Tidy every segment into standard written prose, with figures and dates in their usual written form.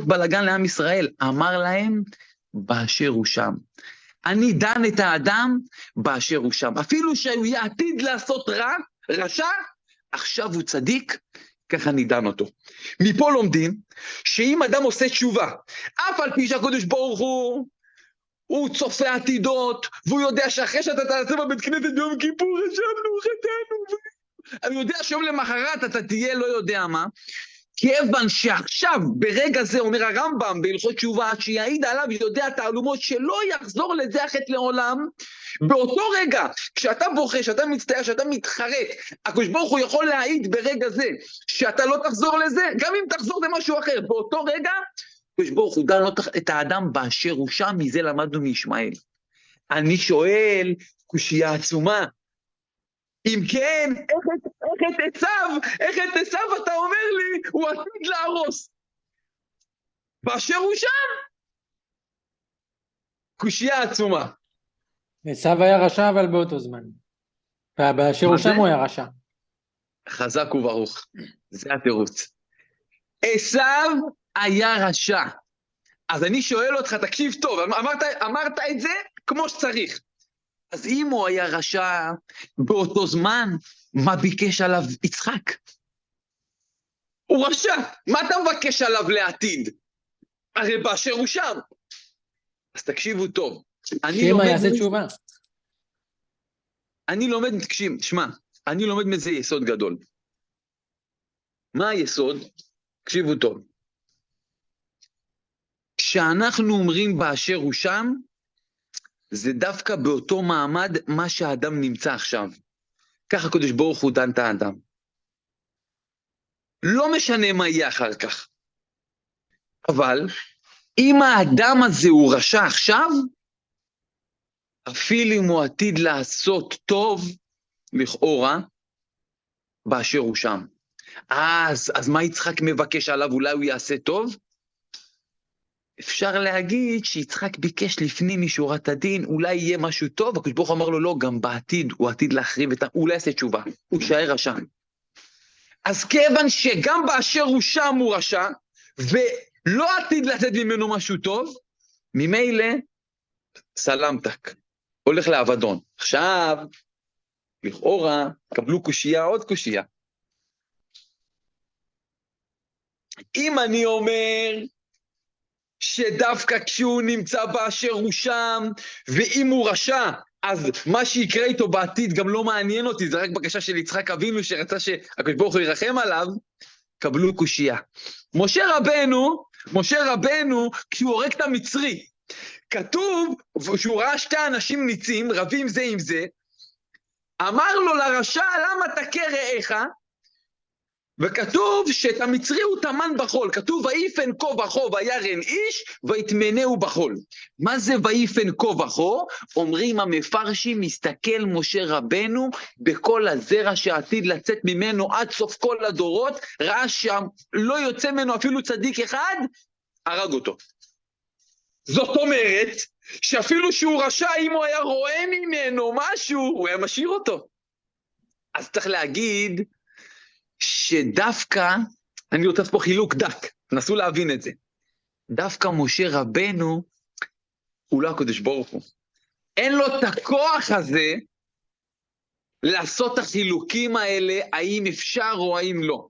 בלגן לעם ישראל, אמר להם, באשר הוא שם. אני דן את האדם באשר הוא שם. אפילו שהוא יעתיד לעשות רע, רשע, עכשיו הוא צדיק, ככה אני דן אותו. מפה לומדים, שאם אדם עושה תשובה, אף על פי שהקדוש ברוך הוא צופה עתידות, והוא יודע שאחרי שאתה תעשה בבית כנסת ביום כיפור, ישבנו, חטאנו, אני יודע שיום למחרת אתה תהיה לא יודע מה, כיוון שעכשיו, ברגע זה, אומר הרמב"ם, בהלכות תשובה, שיעיד עליו, יודע תעלומות, שלא יחזור לזה החטא לעולם, באותו רגע, כשאתה בוכה, שאתה מצטער, שאתה מתחרט, הקדוש ברוך הוא יכול להעיד ברגע זה, שאתה לא תחזור לזה, גם אם תחזור זה משהו אחר, באותו רגע, הקדוש ברוך הוא דן את האדם באשר הוא שם, מזה למדנו מישמעאל. אני שואל, קושייה עצומה, אם כן, איך את עשיו אתה אומר לי, הוא עתיד להרוס. באשר הוא שם, קושייה עצומה. עשיו היה רשע אבל באותו זמן. באשר הוא שם הוא היה רשע. חזק וברוך, זה התירוץ. עשיו היה רשע. אז אני שואל אותך, תקשיב טוב, אמרת את זה כמו שצריך. אז אם הוא היה רשע באותו זמן, מה ביקש עליו יצחק? הוא רשע, מה אתה מבקש עליו לעתיד? הרי באשר הוא שם. אז תקשיבו טוב. שאמא יעשה תשובה. אני לומד, תקשיב, שמע, אני לומד מזה יסוד גדול. מה היסוד? תקשיבו טוב. כשאנחנו אומרים באשר הוא שם, זה דווקא באותו מעמד מה שהאדם נמצא עכשיו. ככה הקדוש ברוך הוא דן את האדם. לא משנה מה יהיה אחר כך. אבל אם האדם הזה הוא רשע עכשיו, אפילו אם הוא עתיד לעשות טוב, לכאורה, באשר הוא שם. אז מה יצחק מבקש עליו? אולי הוא יעשה טוב? אפשר להגיד שיצחק ביקש לפנים משורת הדין, אולי יהיה משהו טוב, הקדוש ברוך הוא אמר לו לא, גם בעתיד, הוא עתיד להחריב הוא לא יעשה תשובה, הוא יישאר רשע. אז כיוון שגם באשר הוא שם הוא רשע, ולא עתיד לתת ממנו משהו טוב, ממילא סלמתק, הולך לאבדון. עכשיו, לכאורה, קבלו קושייה, עוד קושייה. אם אני אומר שדווקא כשהוא נמצא באשר הוא שם, ואם הוא רשע, אז מה שיקרה איתו בעתיד גם לא מעניין אותי, זה רק בקשה של יצחק אבינו שרצה שהקדוש ברוך הוא ירחם עליו, קבלו קושייה. משה רבנו, כשהוא הורג את המצרי, כתוב שהוא ראה שתי אנשים ניצים, רבים זה עם זה, אמר לו לרשע, למה תכה רעך? וכתוב שאת המצרי הוא תמן בחול, כתוב ויפן כה וכה וירן איש ויתמנהו בחול. מה זה ויפן כה וכה? אומרים המפרשים, מסתכל משה רבנו בכל הזרע שעתיד לצאת ממנו עד סוף כל הדורות, ראה שם לא יוצא ממנו אפילו צדיק אחד, הרג אותו. זאת אומרת שאפילו שהוא רשע, אם הוא היה רואה ממנו משהו, הוא היה משאיר אותו. אז צריך להגיד שדווקא, אני רוצה פה חילוק דק, נסו להבין את זה. דווקא משה רבנו, הוא לא הקדוש ברוך הוא. אין לו את הכוח הזה, לעשות את החילוקים האלה, האם אפשר או האם לא.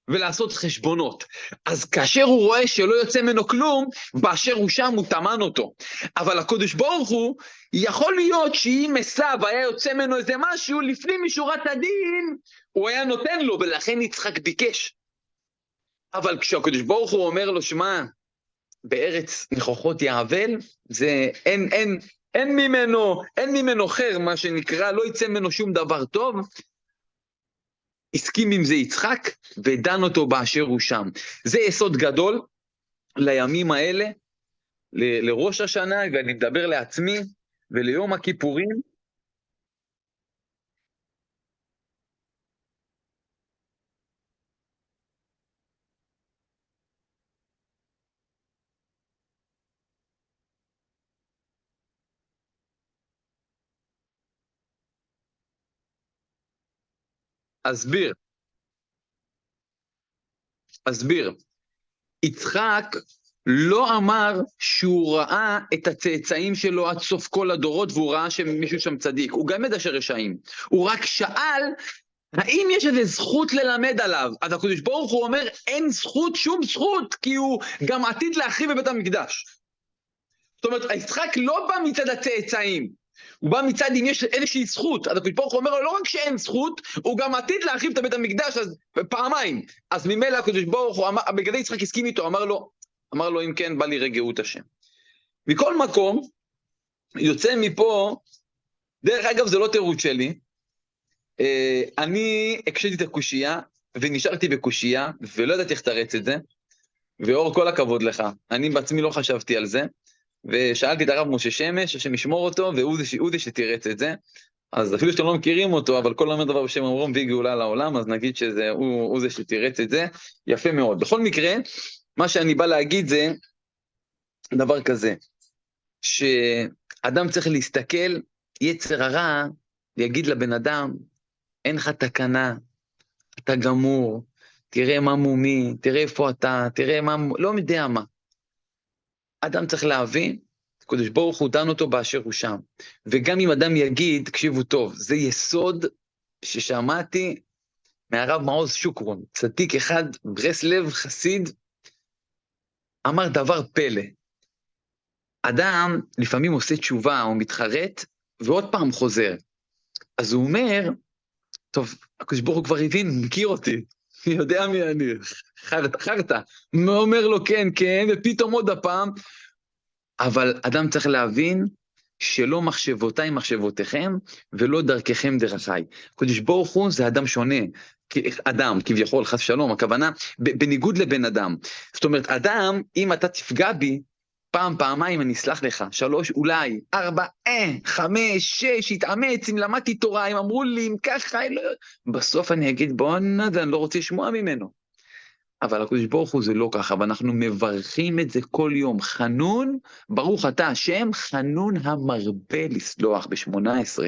ולעשות חשבונות. אז כאשר הוא רואה שלא יוצא ממנו כלום, באשר הוא שם הוא תמן אותו. אבל הקדוש ברוך הוא, יכול להיות שאם עשיו היה יוצא ממנו איזה משהו, לפנים משורת הדין, הוא היה נותן לו, ולכן יצחק ביקש. אבל כשהקדוש ברוך הוא אומר לו, שמע, בארץ נכוחות יעבל, זה אין ממנו חר, מה שנקרא, לא יצא ממנו שום דבר טוב, הסכים עם זה יצחק, ודן אותו באשר הוא שם. זה יסוד גדול לימים האלה, לראש השנה, ואני מדבר לעצמי, וליום הכיפורים. אסביר. יצחק לא אמר שהוא ראה את הצאצאים שלו עד סוף כל הדורות, והוא ראה שמישהו שם צדיק. הוא גם ידע שרשעים. הוא רק שאל, האם יש איזו זכות ללמד עליו? אז הקדוש ברוך הוא אומר, אין זכות, שום זכות, כי הוא גם עתיד להחריב בבית המקדש. זאת אומרת, יצחק לא בא מצד הצאצאים, הוא בא מצד אם יש איזושהי זכות. אז הקדוש ברוך הוא אומר, לא רק שאין זכות, הוא גם עתיד להחריב את בית המקדש, אז פעמיים. אז ממילא הקדוש ברוך הוא, בגלל זה יצחק הסכים איתו, אמר לו, אם כן, בא לי רגעות השם. מכל מקום, יוצא מפה, דרך אגב, זה לא תירוץ שלי, אני הקשיתי את הקושייה, ונשארתי בקושייה, ולא ידעתי איך תרץ את זה, ואור כל הכבוד לך, אני בעצמי לא חשבתי על זה, ושאלתי את הרב משה שמש, השם ישמור אותו, והוא זה שתירץ את זה, אז אפילו שאתם לא מכירים אותו, אבל כל אומר דבר בשם אמרו מביא גאולה לעולם, אז נגיד שהוא זה שתירץ את זה, יפה מאוד. בכל מקרה, מה שאני בא להגיד זה דבר כזה, שאדם צריך להסתכל, יצר הרע, ויגיד לבן אדם, אין לך תקנה, אתה גמור, תראה מה מומי, תראה איפה אתה, תראה מה, לא יודע מה. אדם צריך להבין, הקדוש ברוך הוא דן אותו באשר הוא שם. וגם אם אדם יגיד, תקשיבו טוב, זה יסוד ששמעתי מהרב מעוז שוקרון, צדיק אחד, ברסלב, חסיד, אמר דבר פלא. אדם לפעמים עושה תשובה או מתחרט, ועוד פעם חוזר. אז הוא אומר, טוב, הקדוש ברוך הוא כבר הבין, מכיר אותי, יודע מי אני, חרטה, אומר לו כן, כן, ופתאום עוד הפעם, אבל אדם צריך להבין שלא מחשבותיי מחשבותיכם, ולא דרככם דרכיי. הקדוש ברוך הוא זה אדם שונה, אדם, כביכול, חס שלום, הכוונה, בניגוד לבן אדם. זאת אומרת, אדם, אם אתה תפגע בי, פעם, פעמיים אני אסלח לך, 3 אולי, 4, 5, 6, התאמץ, אם למדתי תורה, אם אמרו לי, אם ככה, בסוף אני אגיד, בוא נדע, אני לא רוצה לשמוע ממנו. אבל הקדוש ברוך הוא זה לא ככה, ואנחנו מברכים את זה כל יום. חנון, ברוך אתה השם, חנון המרבה לסלוח ב-18.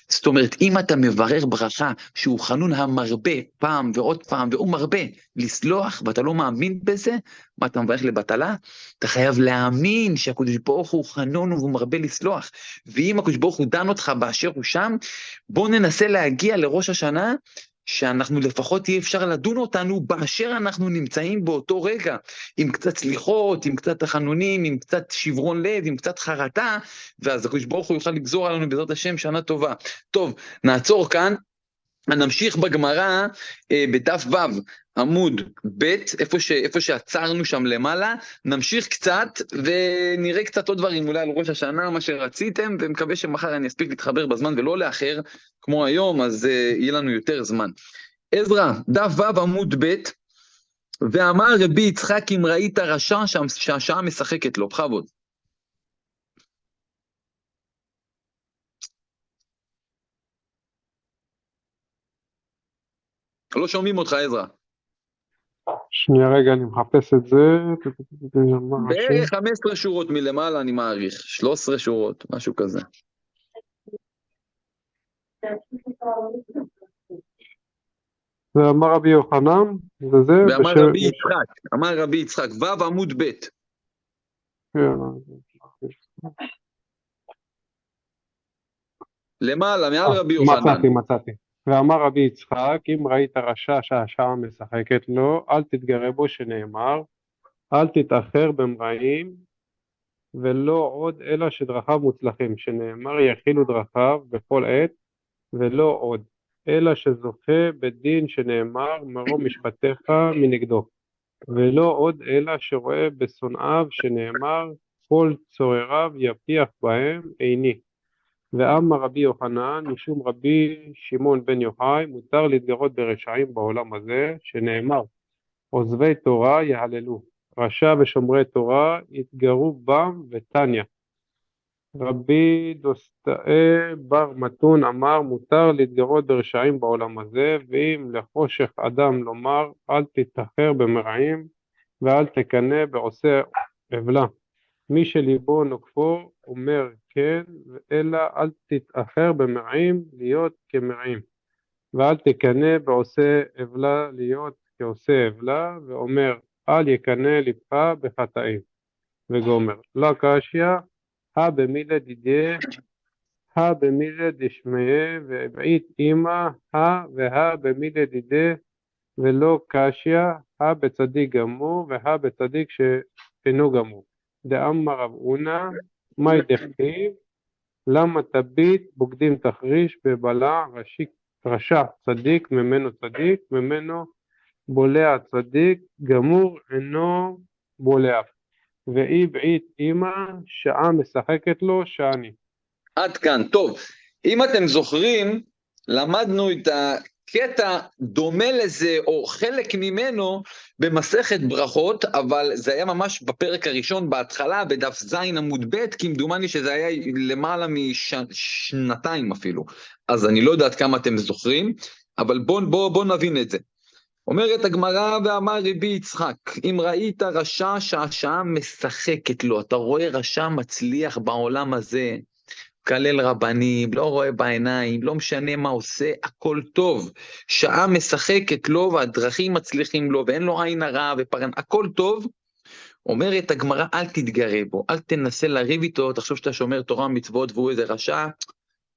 זאת אומרת, אם אתה מברר ברכה שהוא חנון המרבה פעם ועוד פעם, והוא מרבה לסלוח, ואתה לא מאמין בזה, מה אתה מברך לבטלה? אתה חייב להאמין שהקדוש ברוך הוא חנון והוא מרבה לסלוח. ואם הקדוש ברוך הוא דן אותך באשר הוא שם, בוא ננסה להגיע לראש השנה, שאנחנו לפחות יהיה אפשר לדון אותנו באשר אנחנו נמצאים באותו רגע, עם קצת סליחות, עם קצת תחנונים, עם קצת שברון לב, עם קצת חרטה, ואז הקדוש ברוך הוא יוכל לגזור עלינו בעזרת השם שנה טובה. טוב, נעצור כאן, נמשיך בגמרא בדף ו' עמוד ב', איפה שעצרנו שם למעלה, נמשיך קצת ונראה קצת עוד דברים, אולי על ראש השנה, מה שרציתם, ומקווה שמחר אני אספיק להתחבר בזמן ולא לאחר, כמו היום, אז יהיה לנו יותר זמן. עזרא, דף ו' עמוד ב', ואמר רבי יצחק אם ראית רשע שהשעה משחקת לו, בכבוד. לא שומעים אותך עזרא. שנייה רגע, אני מחפש את זה. בערך 15 שורות מלמעלה אני מעריך, 13 שורות, משהו כזה. ואמר רבי יוחנן, וזה... ואמר רבי יצחק, אמר רבי יצחק, ו' עמוד ב'. למעלה, מעל רבי יוחנן. מצאתי. ואמר רבי יצחק, אם ראית רשע שהשעה משחקת לו, אל תתגרה בו שנאמר, אל תתאחר במרעים, ולא עוד אלא שדרכיו מוצלחים, שנאמר יכילו דרכיו בכל עת, ולא עוד, אלא שזוכה בדין שנאמר, מרום משפטיך מנגדו, ולא עוד אלא שרואה בשונאיו שנאמר, כל צורריו יפיח בהם עיני. ואמר רבי יוחנן, משום רבי שמעון בן יוחאי, מותר להתגרות ברשעים בעולם הזה, שנאמר, עוזבי תורה יהללו, רשע ושומרי תורה יתגרו בם ותניא. רבי דוסתאי בר מתון אמר, מותר להתגרות ברשעים בעולם הזה, ואם לחושך אדם לומר, אל תתאחר במרעים, ואל תקנא בעושה עוולה. מי שליבו נוקפו אומר כן, אלא אל תתאחר במרעים להיות כמרעים, ואל תקנא בעושה עוולה להיות כעושה עוולה, ואומר אל יקנא לבך בחטאים. וגומר, לא קשיא, במילי דידי, במילי דשמיה, ובעית אימא, במילי דידי, ולא קשיא, בצדיק גמור, בצדיק שאינו גמור. דאמר רב הונא, מאי דכתיב, למה תביט בוגדים תחריש בבלע רשע צדיק, ממנו בולע צדיק, גמור אינו בולע. ואי בעית אימא, שעה משחקת לו, שאני. עד כאן, טוב. אם אתם זוכרים, למדנו את הקטע דומה לזה, או חלק ממנו, במסכת ברכות, אבל זה היה ממש בפרק הראשון, בהתחלה, בדף זין עמוד ב', כמדומני שזה היה למעלה משנתיים אפילו. אז אני לא יודעת כמה אתם זוכרים, אבל בואו נבין את זה. אומרת הגמרא, ואמר רבי יצחק, אם ראית רשע שהשעה משחקת לו, אתה רואה רשע מצליח בעולם הזה, כלל רבנים, לא רואה בעיניים, לא משנה מה עושה, הכל טוב, שעה משחקת לו והדרכים מצליחים לו, ואין לו עין הרע ופרן, הכל טוב, אומרת הגמרא, אל תתגרה בו, אל תנסה לריב איתו, תחשוב שאתה שומר תורה מצוות והוא איזה רשע,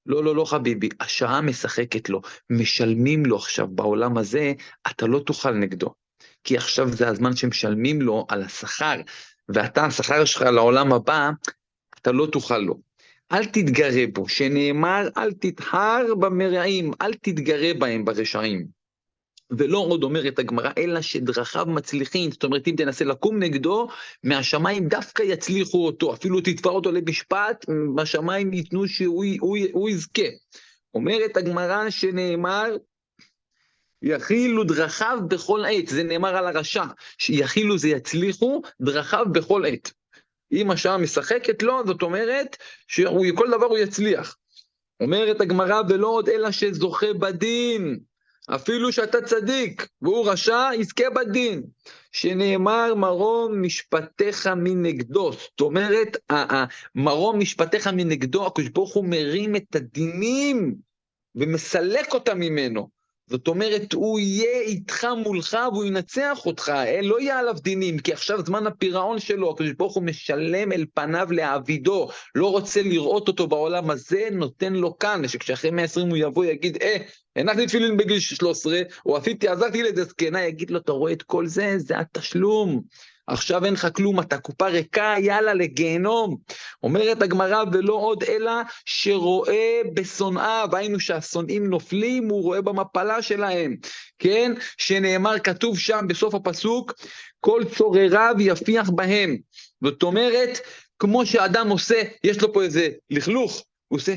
לא חביבי, השעה משחקת לו, משלמים לו עכשיו בעולם הזה, אתה לא תוכל נגדו, כי עכשיו זה הזמן שמשלמים לו על השכר, ואתה השכר שלך לעולם הבא, אתה לא תוכל לו. אל תתגרה בו, שנאמר אל תתחר במרעים, אל תתגרה בהם ברשעים. ולא עוד אומרת הגמרא, אלא שדרכיו מצליחים, זאת אומרת, אם תנסה לקום נגדו, מהשמיים דווקא יצליחו אותו, אפילו תתפר אותו למשפט, מהשמיים ייתנו שהוא יזכה. אומרת הגמרא שנאמר, יכילו דרכיו בכל עת, זה נאמר על הרשע, שיכילו זה יצליחו דרכיו בכל עת. אם השעה משחקת לו, זאת אומרת, שכל דבר הוא יצליח. אומרת הגמרא, ולא עוד אלא שזוכה בדין, אפילו שאתה צדיק, והוא רשע, יזכה בדין, שנאמר מרום משפטיך מנגדו, זאת אומרת, מרום משפטיך מנגדו, הקדוש ברוך הוא מרים את הדינים, ומסלק אותם ממנו, זאת אומרת, הוא יהיה איתך מולך, והוא ינצח אותך, לא יהיה עליו דינים, כי עכשיו זמן הפירעון שלו, הקדוש ברוך הוא משלם אל פניו לעבידו, לא רוצה לראות אותו בעולם הזה, נותן לו כאן, שכשאחרי 120 הוא יבוא, יגיד, הנחתי תפילין בגיל 13, או עזרתי לדזקנה, יגיד לו, אתה רואה את כל זה, זה התשלום, עכשיו אין לך כלום, אתה קופה ריקה, יאללה לגיהנום. אומרת הגמרא, ולא עוד אלא שרואה בשונאיו, היינו שהשונאים נופלים, הוא רואה במפלה שלהם, כן? שנאמר, כתוב שם בסוף הפסוק, כל צורריו יפיח בהם. זאת אומרת, כמו שאדם עושה, יש לו פה איזה לכלוך, הוא עושה,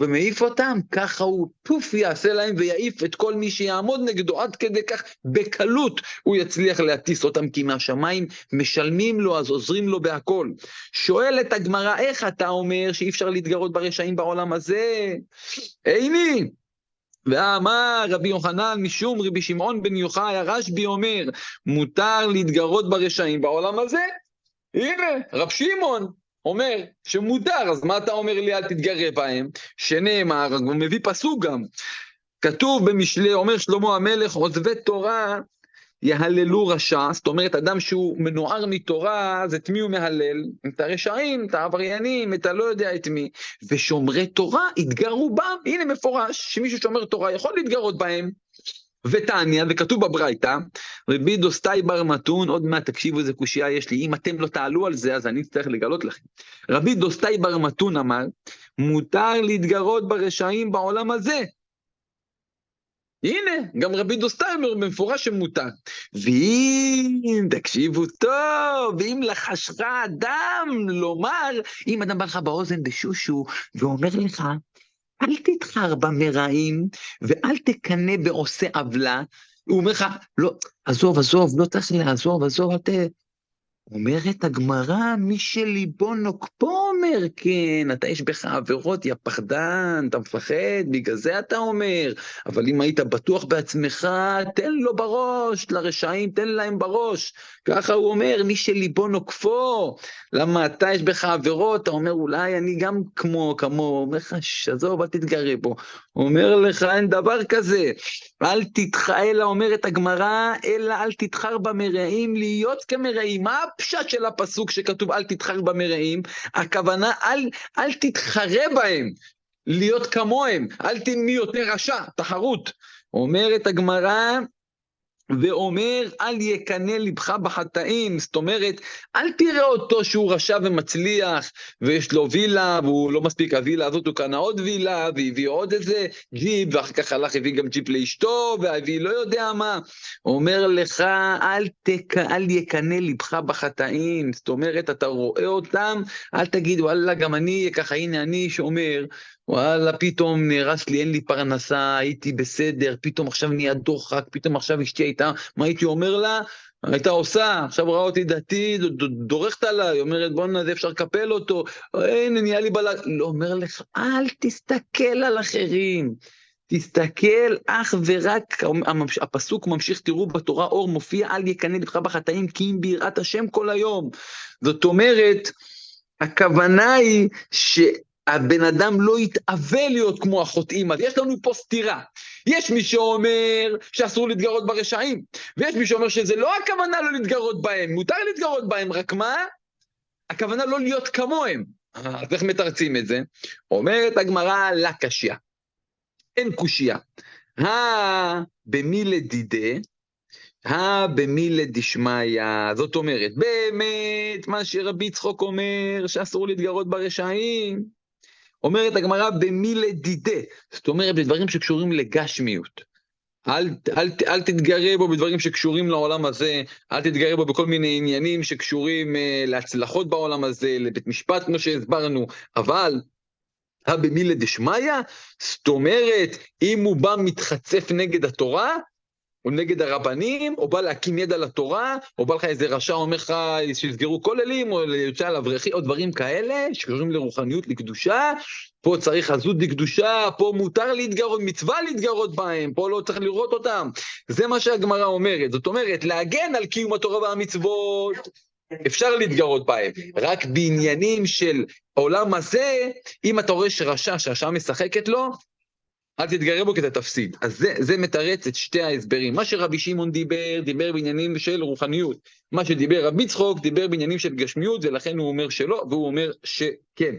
ומעיף אותם, ככה הוא פוף יעשה להם ויעיף את כל מי שיעמוד נגדו, עד כדי כך בקלות הוא יצליח להטיס אותם, כי מהשמיים משלמים לו, אז עוזרים לו בהכל. שואלת הגמרא, איך אתה אומר שאי אפשר להתגרות ברשעים בעולם הזה? איני, ואמר רבי יוחנן משום רבי שמעון בן יוחאי, הרשב"י אומר, מותר להתגרות ברשעים בעולם הזה? הנה, רב שמעון אומר שמותר, אז מה אתה אומר לי אל תתגרה בהם? שנאמר, הוא מביא פסוק גם, כתוב במשלי, אומר שלמה המלך, עוזבי תורה יהללו רשע, זאת אומרת אדם שהוא מנוער מתורה, אז את מי הוא מהלל? את הרשעים, את העבריינים, את הלא יודע את מי, ושומרי תורה יתגרו בם, הנה מפורש, שמישהו שומר תורה יכול להתגרות בהם, ותעניה, וכתוב בברייתא, רבי דוסטאי בר מתון, עוד מעט תקשיבו איזה קושייה יש לי, אם אתם לא תעלו על זה, אז אני צריך לגלות לכם. רבי דוסטאי בר מתון אמר, מותר להתגרות ברשעים בעולם הזה. הנה, גם רבי דוסטאי אומר במפורש שמותר. ואם, תקשיבו טוב, ואם לחשך אדם לומר, אם אדם בא לך באוזן בשושו, ואומר לך, אל תתחר במרעים, ואל תקנה בעושה עוולה, הוא אומר לך, לא, עזוב, לא צריך לעזוב, אל אומרת הגמרא, מי שליבו נוקפו אומר? כן, אתה יש בך עבירות, יא פחדן, אתה מפחד, בגלל זה אתה אומר. אבל אם היית בטוח בעצמך, תן לו בראש, לרשעים, תן להם בראש. ככה הוא אומר, מי שליבו נוקפו. למה אתה יש בך עבירות, אתה אומר, אולי אני גם כמו, הוא אומר לך, עזוב, אל תתגרה בו. הוא אומר לך, אין דבר כזה. אל תתחאל, אומרת הגמרא, אלא אל תתחר במרעים, להיות כמרעים. מה הפשט של הפסוק שכתוב אל תתחר במרעים? הכוונה, אל תתחרה בהם, להיות כמוהם, אל תמי יותר רשע, תחרות. אומרת הגמרא, ואומר, אל יקנה לבך בחטאים, זאת אומרת, אל תראה אותו שהוא רשע ומצליח, ויש לו וילה, והוא לא מספיק הווילה הזאת, הוא קנה עוד וילה, והביא עוד איזה ג'יפ, ואחר כך הלך, הביא גם ג'יפ לאשתו, והביא לא יודע מה. אומר לך, אל יקנה לבך בחטאים, זאת אומרת, אתה רואה אותם, אל תגיד, וואלה, גם אני, ככה, הנה אני שאומר, וואלה, פתאום נהרס לי, אין לי פרנסה, הייתי בסדר, פתאום עכשיו נהיה דוחק, פתאום עכשיו אשתי הייתה, מה הייתי אומר לה? הייתה עושה, עכשיו ראה אותי דתי, דורכת עליי, אומרת בוא זה אפשר לקפל אותו, הנה נהיה לי בלג, לא אומר לך, אל תסתכל על אחרים, תסתכל אך ורק, הפסוק ממשיך, תראו בתורה אור מופיע, אל יקנה לבך בחטאים, כי אם ביראת השם כל היום, זאת אומרת, הכוונה היא הבן אדם לא יתאווה להיות כמו החוטאים, אז יש לנו פה סתירה. יש מי שאומר שאסור להתגרות ברשעים, ויש מי שאומר שזה לא הכוונה לא להתגרות בהם, מותר להתגרות בהם, רק מה? הכוונה לא להיות כמוהם. אז איך מתרצים את זה? אומרת הגמרא, לה קשיא. אין קושיה. במי לדידה, במי לדשמיא, זאת אומרת, באמת מה שרבי יצחוק אומר, שאסור להתגרות ברשעים, אומרת הגמרא לדידה, זאת אומרת בדברים שקשורים לגשמיות. אל תתגרה בו בדברים שקשורים לעולם הזה, אל תתגרה בו בכל מיני עניינים שקשורים להצלחות בעולם הזה, לבית משפט כמו שהסברנו, אבל במי לדשמיא, זאת אומרת, אם הוא בא מתחצף נגד התורה, או נגד הרבנים, או בא להקים יד על התורה, או בא לך איזה רשע אומר לך שיסגרו כוללים, או יוצא על אברכי, או דברים כאלה, שקוראים לרוחניות, לקדושה, פה צריך עזות לקדושה, פה מותר להתגרות, מצווה להתגרות בהם, פה לא צריך לראות אותם. זה מה שהגמרא אומרת, זאת אומרת, להגן על קיום התורה והמצוות, אפשר להתגרות בהם, רק בעניינים של העולם הזה, אם אתה רואה שרשע, שהשעה משחקת לו, אל תתגרה בו כי אתה תפסיד. אז זה מתרץ את שתי ההסברים. מה שרבי שמעון דיבר בעניינים של רוחניות. מה שדיבר רבי יצחוק, דיבר בעניינים של גשמיות, ולכן הוא אומר שלא, והוא אומר שכן.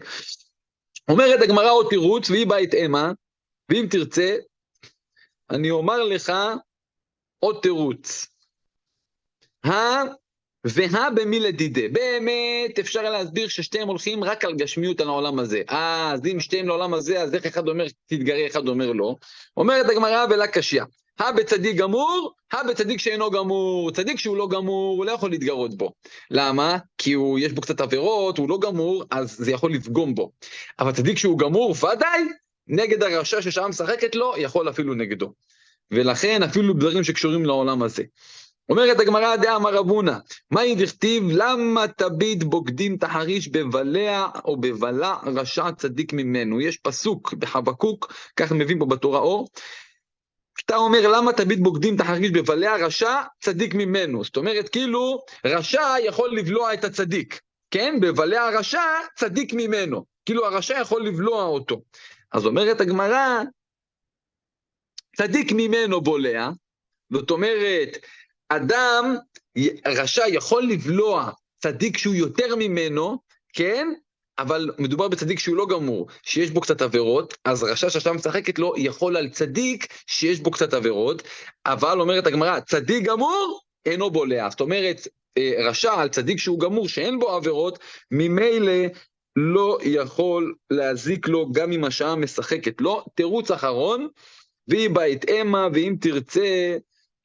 אומרת הגמרא עוד תירוץ, והיא בית אמה, ואם תרצה, אני אומר לך עוד תירוץ. במי לדידה, באמת אפשר להסביר ששתיהם הולכים רק על גשמיות על העולם הזה. אז אם שתיהם לעולם הזה, אז איך אחד אומר תתגרה, אחד אומר לא. אומרת הגמרא ולה קשיא, בצדיק גמור, בצדיק שאינו גמור. צדיק שהוא לא גמור, הוא לא יכול להתגרות בו. למה? כי יש בו קצת עבירות, הוא לא גמור, אז זה יכול לפגום בו. אבל צדיק שהוא גמור, ודאי, נגד הרשע ששעה משחקת לו, יכול אפילו נגדו. ולכן אפילו דברים שקשורים לעולם הזה. אומרת הגמרא דאמר רב הונא, מהי דכתיב, למה תביט בוגדים תחריש בבלע או בבלע רשע צדיק ממנו? יש פסוק בחבקוק, כך מבין פה בתורה אור, אתה אומר למה תביט בוגדים תחריש בבלע רשע צדיק ממנו, זאת אומרת כאילו רשע יכול לבלוע את הצדיק, כן? בבלע רשע צדיק ממנו, כאילו הרשע יכול לבלוע אותו. אז אומרת הגמרא, צדיק ממנו בולע, זאת אומרת, אדם רשע יכול לבלוע צדיק שהוא יותר ממנו, כן? אבל מדובר בצדיק שהוא לא גמור, שיש בו קצת עבירות, אז רשע שהשעה משחקת לו יכול על צדיק שיש בו קצת עבירות, אבל אומרת הגמרא, צדיק גמור אינו בולע, זאת אומרת, רשע על צדיק שהוא גמור שאין בו עבירות, ממילא לא יכול להזיק לו גם אם השעה משחקת לו. תירוץ אחרון, והיא בית אמה, ואם תרצה,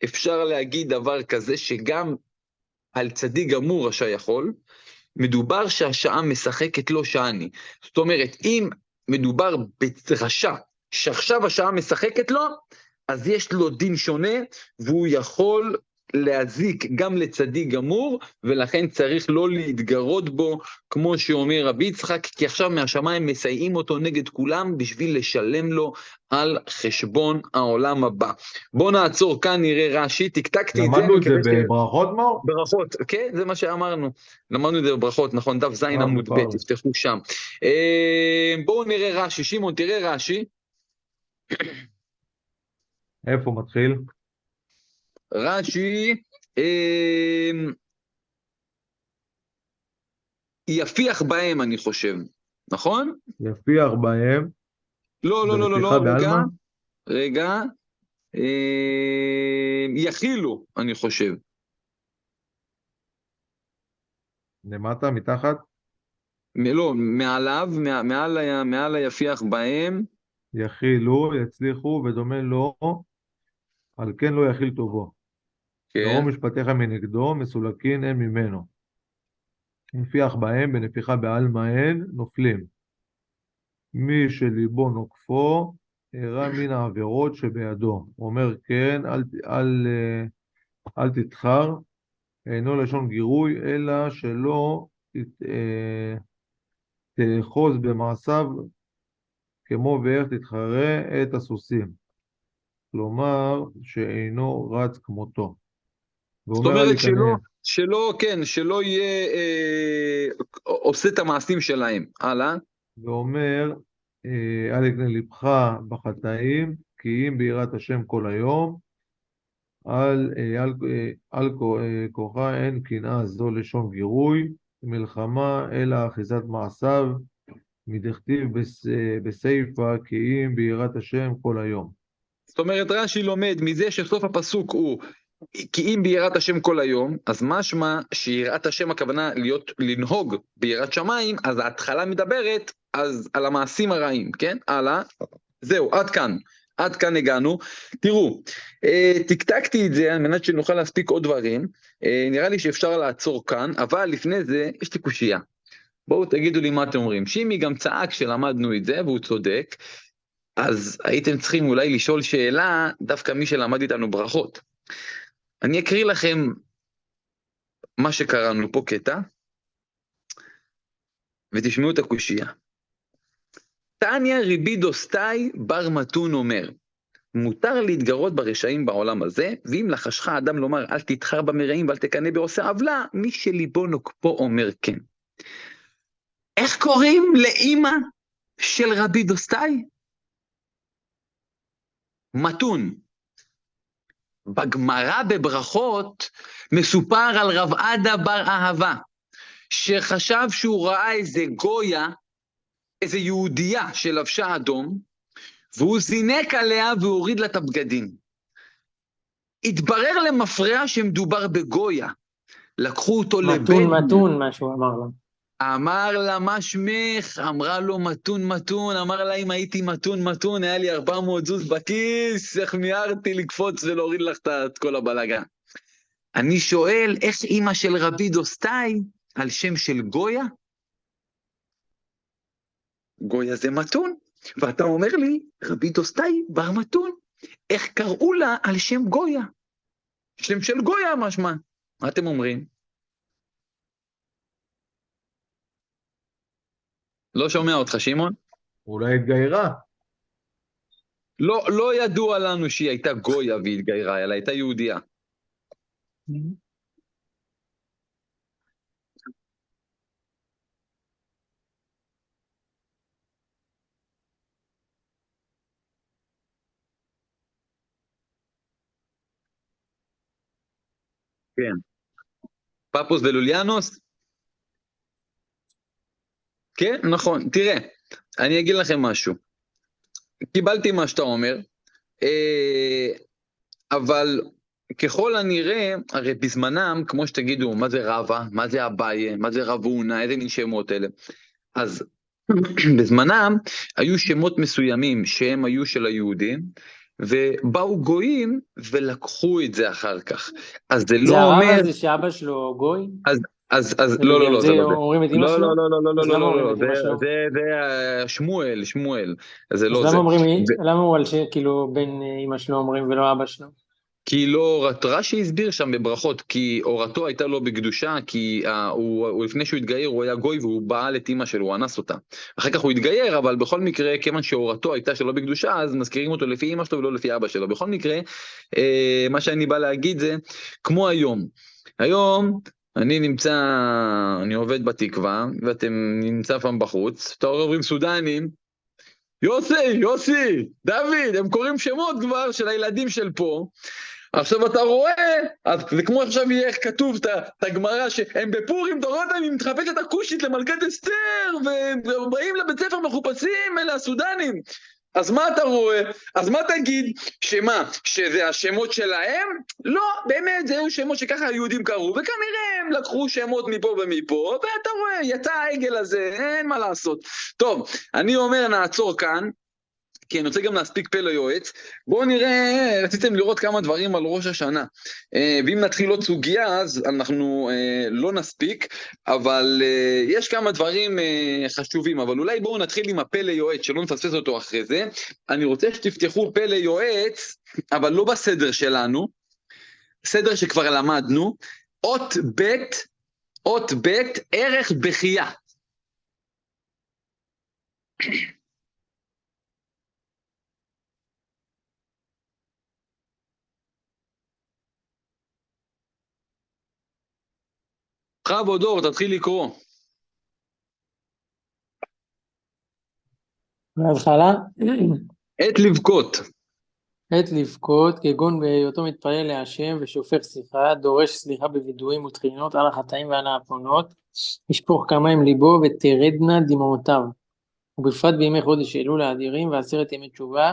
אפשר להגיד דבר כזה שגם על צדיק גמור רשע יכול, מדובר שהשעה משחקת לא שעני. זאת אומרת, אם מדובר ברשע שעכשיו השעה משחקת לו, אז יש לו דין שונה, והוא יכול להזיק גם לצדיק גמור, ולכן צריך לא להתגרות בו, כמו שאומר רבי יצחק, כי עכשיו מהשמיים מסייעים אותו נגד כולם, בשביל לשלם לו על חשבון העולם הבא. בואו נעצור כאן, נראה רש"י, תקתקתי את זה. למדנו את זה בברכות, מאור? ברכות, כן, זה מה שאמרנו. למדנו את זה בברכות, נכון, דף זין עמוד ב', תפתחו שם. בואו נראה רש"י, שמעון, תראה רש"י. איפה מתחיל? רש"י, יפיח בהם, אני חושב, נכון? יפיח בהם. לא, רגע, יכילו, אני חושב. למטה, מתחת? לא, מעליו, מעל היפיח בהם. יכילו, יצליחו, ודומה לו, על כן לא יכיל טובו. כן. לא משפטיך מנגדו, מסולקין הם ממנו. נפיח בהם, בנפיחה בעלמא הן, נופלים. מי שליבו נוקפו, הרע מן העבירות שבידו. אומר כן, אל תתחר, אינו לשון גירוי, אלא שלא תאחוז במעשיו, כמו ואיך תתחרה את הסוסים. כלומר, שאינו רץ כמותו. זאת אומרת שלא יהיה עושה את המעשים שלהם. הלאה. ואומר, אל יקנה לבך בחטאים, כי אם ביראת השם כל היום, על כוחה אין קנאה, זו לשון גירוי, מלחמה אלא אחיזת מעשיו, מדכתיב בסייפה, כי אם ביראת השם כל היום. זאת אומרת, רש"י לומד מזה שסוף הפסוק הוא כי אם ביראת השם כל היום, אז משמע שיראת השם הכוונה לנהוג ביראת שמיים, אז ההתחלה מדברת אז על המעשים הרעים, כן? הלאה. זהו, עד כאן הגענו. תראו, תקתקתי את זה על מנת שנוכל להספיק עוד דברים, נראה לי שאפשר לעצור כאן, אבל לפני זה יש לי קושייה. בואו תגידו לי מה אתם אומרים. שימי גם צעק שלמדנו את זה, והוא צודק, אז הייתם צריכים אולי לשאול שאלה, דווקא מי שלמד איתנו ברכות. אני אקריא לכם מה שקראנו פה קטע, ותשמעו את הקושייה. תניא רבי דוסתאי בר מתון אומר, מותר להתגרות ברשעים בעולם הזה, ואם לחשך אדם לומר אל תתחר במרעים ואל תקנא בעושה עוולה, מי שליבו נוקפו אומר כן. איך קוראים לאמא של רבי דוסתאי? מתון. בגמרא בברכות מסופר על רב עדה בר אהבה, שחשב שהוא ראה איזה גויה, איזה יהודייה שלבשה אדום, והוא זינק עליה והוריד לה את הבגדים. התברר למפרע שמדובר בגויה. לקחו אותו לבית... מתון, מה שהוא אמר לו. אמר לה, מה שמך? אמרה לו, מתון. אמר לה, אם הייתי מתון, היה לי 400 זוז בכיס, איך מיהרתי לקפוץ ולהוריד לך את כל הבלגה. אני שואל, איך אמא של רבי דוסתאי על שם של גויה? גויה זה מתון, ואתה אומר לי, רבי דוסתאי בר מתון, איך קראו לה על שם גויה? שם של גויה משמע. מה אתם אומרים? לא שומע אותך, שמעון? אולי התגיירה. לא ידוע לנו שהיא הייתה גויה והתגיירה, אלא הייתה יהודייה. כן. פפוס ולוליאנוס? כן, נכון. תראה, אני אגיד לכם משהו. קיבלתי מה שאתה אומר, אבל ככל הנראה, הרי בזמנם, כמו שתגידו, מה זה רבא, מה זה אביי, מה זה רבונה, איזה מין שמות אלה. אז בזמנם היו שמות מסוימים שהם היו של היהודים, ובאו גויים ולקחו את זה אחר כך. אז זה לא אומר... זה הרב הזה שאבא שלו גוי? אז לא, זה לא זה. אומרים את אמא שלו? לא, זה שמואל, זה לא זה. למה הוא על שכאילו בין אמא שלו אומרים ולא אבא שלו? כי לא, רש"י הסביר שם בברכות, כי הורתו הייתה לו בקדושה, כי הוא לפני שהוא התגייר הוא היה גוי והוא בעל את אמא שלו, הוא אנס אותה. אחר כך הוא התגייר, אבל בכל מקרה, כיוון שהורתו הייתה שלא בקדושה, אז מזכירים אותו לפי אמא שלו ולא לפי אבא שלו. בכל מקרה, מה שאני בא להגיד זה, כמו היום. היום אני עובד בתקווה, ואתם נמצא פעם בחוץ, אתה אומרים סודנים, יוסי, דוד, הם קוראים שמות כבר של הילדים של פה, עכשיו אתה רואה, אז זה כמו עכשיו יהיה כתוב את הגמרא שהם בפורים, אתה רואה אותם, היא מתחפשת הכושית למלכת אסתר, ובאים לבית ספר מחופשים, אלה הסודנים. אז מה אתה רואה? אז מה תגיד? שמה? שזה השמות שלהם? לא, באמת, זה היו שמות שככה היהודים קראו, וכנראה הם לקחו שמות מפה ומפה, ואתה רואה, יצא העגל הזה, אין מה לעשות. טוב, אני אומר, נעצור כאן. כי אני רוצה גם להספיק פה ליועץ. בואו נראה, רציתם לראות כמה דברים על ראש השנה. ואם נתחיל עוד סוגיה, אז אנחנו לא נספיק, אבל יש כמה דברים חשובים, אבל אולי בואו נתחיל עם הפה ליועץ, שלא נפספס אותו אחרי זה. אני רוצה שתפתחו פה ליועץ, אבל לא בסדר שלנו, סדר שכבר למדנו, אות ב', ערך בחייה. חבו דור, תתחיל לקרוא. מההתחלה, עת לבכות. עת לבכות, כגון בהיותו מתפלל להשם ושופך שיחה, דורש סליחה בווידויים ותחינות על החטאים ועל העוונות, ישפוך כמים ליבו ותרדנה דמעותיו, ובפרט בימי חודש אלול האדירים ועשרת ימי תשובה,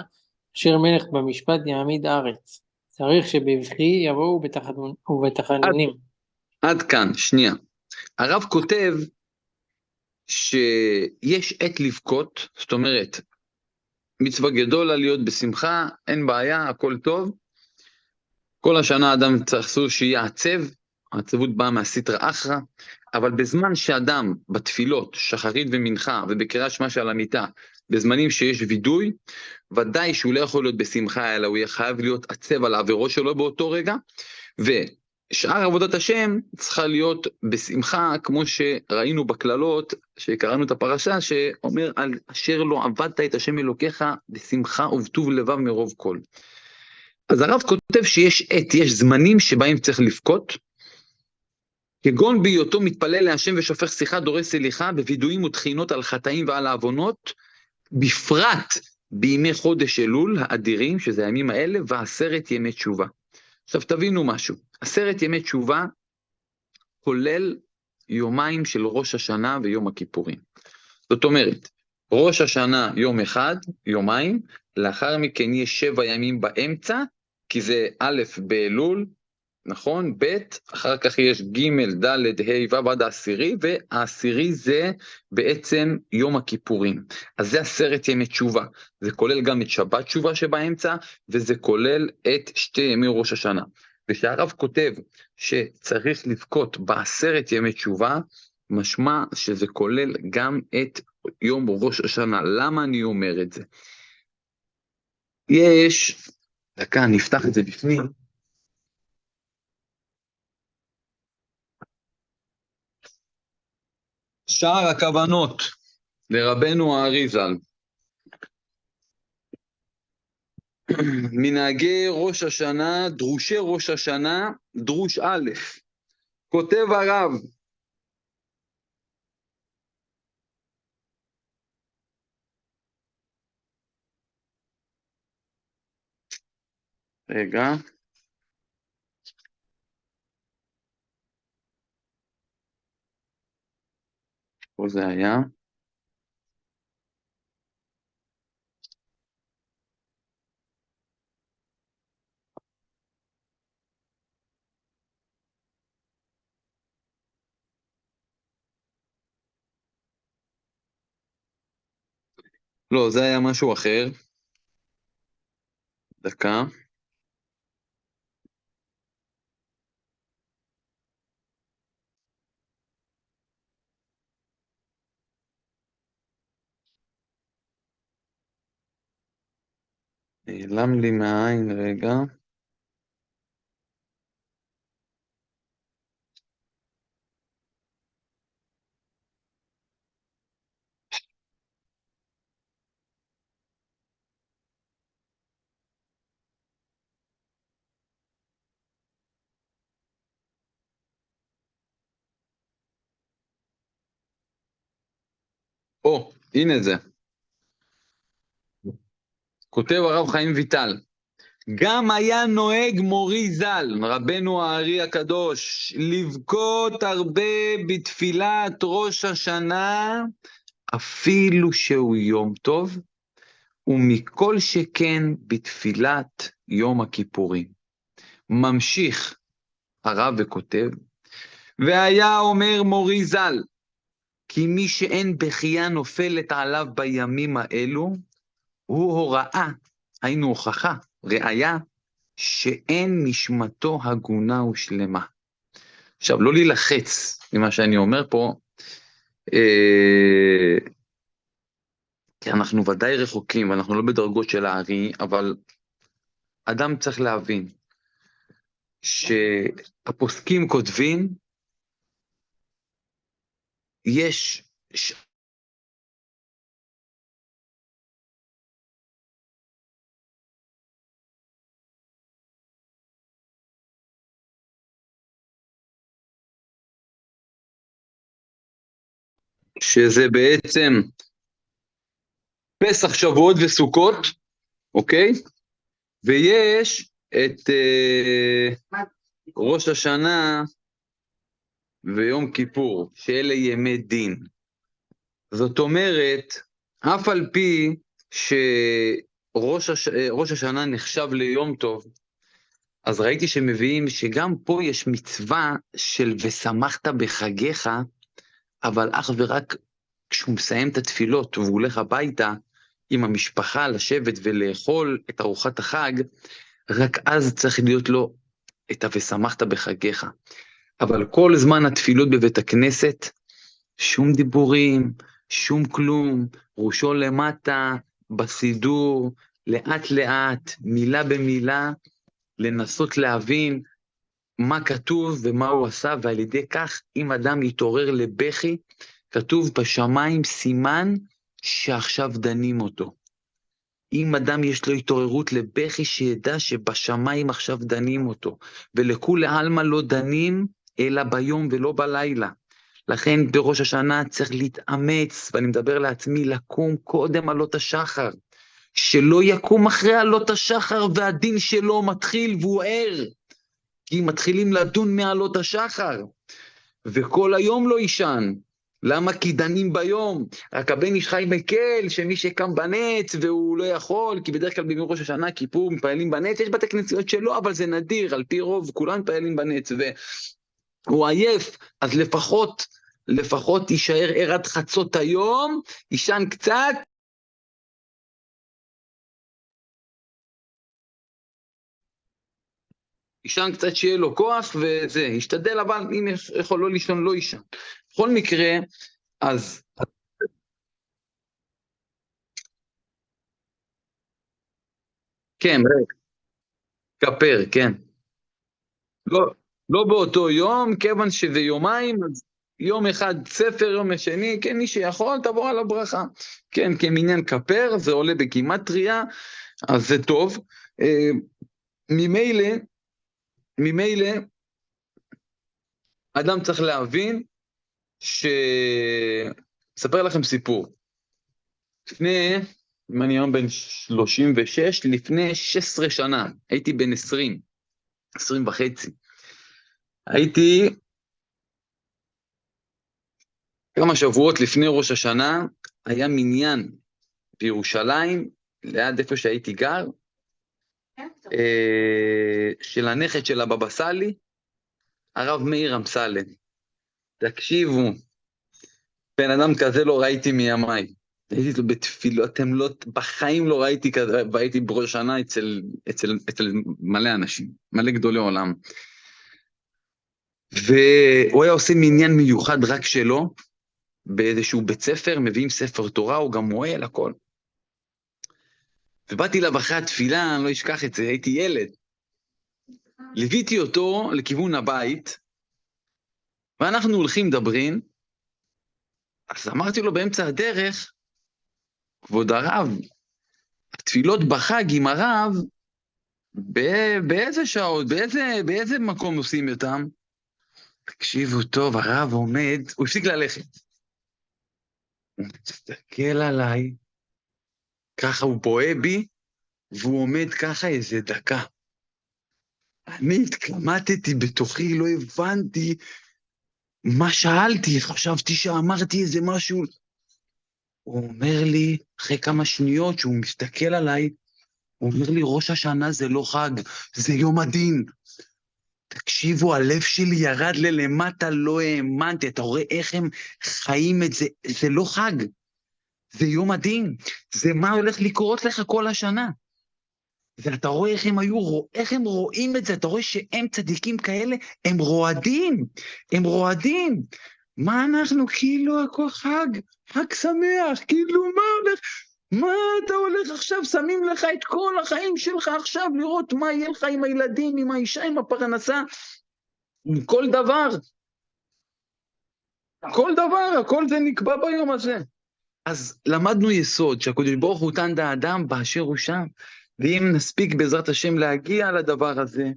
אשר מלך במשפט יעמיד ארץ. צריך שבבכי יבואו ובתחנונים. עד כאן, שנייה. הרב כותב שיש עת לבכות, זאת אומרת, מצווה גדולה להיות בשמחה, אין בעיה, הכל טוב. כל השנה אדם צריך שיהיה עצב, העצבות באה מהסטרא אחרא, אבל בזמן שאדם בתפילות, שחרית ומנחה, ובקריאת שמע של המיטה, בזמנים שיש וידוי, ודאי שהוא לא יכול להיות בשמחה, אלא הוא יהיה חייב להיות עצב על העבירות שלו באותו רגע, ושאר עבודת השם צריכה להיות בשמחה, כמו שראינו בקללות, שקראנו את הפרשה, שאומר על אשר לא עבדת את השם אלוקיך, בשמחה ובטוב לבב מרוב כל. אז הרב כותב שיש עת, יש זמנים שבהם צריך לבכות, כגון בהיותו מתפלל להשם ושופך שיחה דורש סליחה, בווידויים ותחינות על חטאים ועל העוונות, בפרט בימי חודש אלול האדירים, שזה הימים האלה, ועשרת ימי תשובה. עכשיו תבינו משהו, 10 ימי תשובה כולל יומיים של ראש השנה ויום הכיפורים. זאת אומרת, ראש השנה יום אחד, יומיים, לאחר מכן יש 7 ימים באמצע, כי זה א' באלול, נכון? ב', אחר כך יש ג', ד', ה', ו' עד העשירי, והעשירי זה בעצם יום הכיפורים. אז זה 10 ימי תשובה. זה כולל גם את שבת תשובה שבאמצע, וזה כולל את 2 ימי ראש השנה. ושהרב כותב שצריך לבכות ב10 ימי תשובה, משמע שזה כולל גם את יום ראש השנה. למה אני אומר את זה? יש, דקה, נפתח את זה בפנים. שער הכוונות לרבנו האריז"ל. מנהגי ראש השנה, דרושי ראש השנה, דרוש א', כותב הרב, רגע, פה זה היה, לא, זה היה משהו אחר, דקה, נעלם לי מהעין רגע, הנה זה. כותב הרב חיים ויטל, גם היה נוהג מורי ז"ל, רבנו הארי הקדוש, לבכות הרבה בתפילת ראש השנה, אפילו שהוא יום טוב, ומכל שכן בתפילת יום הכיפורים. ממשיך הרב וכותב, והיה אומר מורי ז"ל, כי מי שאין בחייה נופלת עליו בימים האלו, הוא הוראה, היינו הוכחה, ראיה, שאין נשמתו הגונה ושלמה. עכשיו, לא להילחץ ממה שאני אומר פה, כי אנחנו ודאי רחוקים, ואנחנו לא בדרגות של הארי, אבל אדם צריך להבין, שהפוסקים כותבים, יש שזה בעצם פסח, שבועות וסוכות, אוקיי? ויש את ראש השנה ויום כיפור, שאלה ימי דין. זאת אומרת, אף על פי שראש השנה נחשב ליום טוב, אז ראיתי שמביאים שגם פה יש מצווה של ושמחת בחגיך, אבל אך ורק כשהוא מסיים את התפילות והוא הולך הביתה עם המשפחה לשבת ולאכול את ארוחת החג, רק אז צריך להיות לו את ה"ושמחת בחגיך". אבל כל זמן התפילות בבית הכנסת, שום דיבורים, שום כלום, ראשו למטה, בסידור, לאט לאט, מילה במילה, לנסות להבין מה כתוב ומה הוא עשה, ועל ידי כך, אם אדם יתעורר לבכי, כתוב בשמיים סימן שעכשיו דנים אותו. אם אדם יש לו התעוררות לבכי, שידע שבשמיים עכשיו דנים אותו, ולכולי עלמא לא דנים, אלא ביום ולא בלילה. לכן בראש השנה צריך להתאמץ, ואני מדבר לעצמי, לקום קודם עלות השחר, שלא יקום אחרי עלות השחר, והדין שלו מתחיל והוא ער, כי מתחילים לדון מעלות השחר, וכל היום לא ישן. למה? כי דנים ביום. רק הבן איש חי מקל, שמי שקם בנץ והוא לא יכול, כי בדרך כלל בימי ראש השנה, כיפור, מתפעלים בנץ, יש בתי כנסיות שלא, אבל זה נדיר, על פי רוב, כולם מתפעלים בנץ, והוא עייף, אז לפחות יישאר ער עד חצות היום, ישן קצת, ישן קצת שיהיה לו כוח, וזה, ישתדל, אבל אם יכול לא לישון, לא ישן. בכל מקרה, אז כן, כפר, כן. לא, לא באותו יום, כיוון שזה יומיים, אז יום אחד ספר, יום השני, כן, מי שיכול, תבוא על הברכה. כן, כמניין כפר, זה עולה בגימטריה, אז זה טוב. ממילא, אדם צריך להבין, אספר לכם סיפור. לפני, אם אני היום בן 36, לפני 16 שנה, הייתי בן 20 וחצי. הייתי כמה שבועות לפני ראש השנה, היה מניין בירושלים, ליד איפה שהייתי גר, של הנכד של הבבא סאלי, הרב מאיר אמסלם. תקשיבו, בן אדם כזה לא ראיתי מימיי. הייתי לו בתפילות, אתם לא, בחיים לא ראיתי כזה, והייתי בראש השנה אצל מלא אנשים, מלא גדולי עולם. והוא היה עושה מניין מיוחד רק שלו, באיזשהו בית ספר, מביאים ספר תורה, הוא גם מועל, הכל. ובאתי אליו אחרי התפילה, אני לא אשכח את זה, הייתי ילד. ליוויתי אותו לכיוון הבית, ואנחנו הולכים מדברים, אז אמרתי לו באמצע הדרך, כבוד הרב, התפילות בחג עם הרב, באיזה שעות, באיזה מקום עושים אותם? תקשיבו טוב, הרב עומד, הוא הפסיק ללכת. הוא מסתכל עליי, ככה הוא בוהה בי, והוא עומד ככה איזה דקה. אני התקמטתי בתוכי, לא הבנתי מה שאלתי, חשבתי שאמרתי איזה משהו. הוא אומר לי, אחרי כמה שניות שהוא מסתכל עליי, הוא אומר לי, ראש השנה זה לא חג, זה יום הדין. תקשיבו, הלב שלי ירד ללמטה, לא האמנתי, אתה רואה איך הם חיים את זה, זה לא חג, זה יום הדין, זה מה הולך לקרות לך כל השנה. ואתה רואה איך הם רואים את זה, אתה רואה שהם צדיקים כאלה, הם רועדים. מה אנחנו, כאילו הכל חג שמח, כאילו מה הולך, מה אתה הולך עכשיו, שמים לך את כל החיים שלך עכשיו, לראות מה יהיה לך עם הילדים, עם האישה, עם הפרנסה, עם כל דבר, הכל זה נקבע ביום הזה. אז למדנו יסוד, שהקדוש ברוך הוא תן האדם באשר הוא שם, ואם נספיק בעזרת השם להגיע לדבר הזה,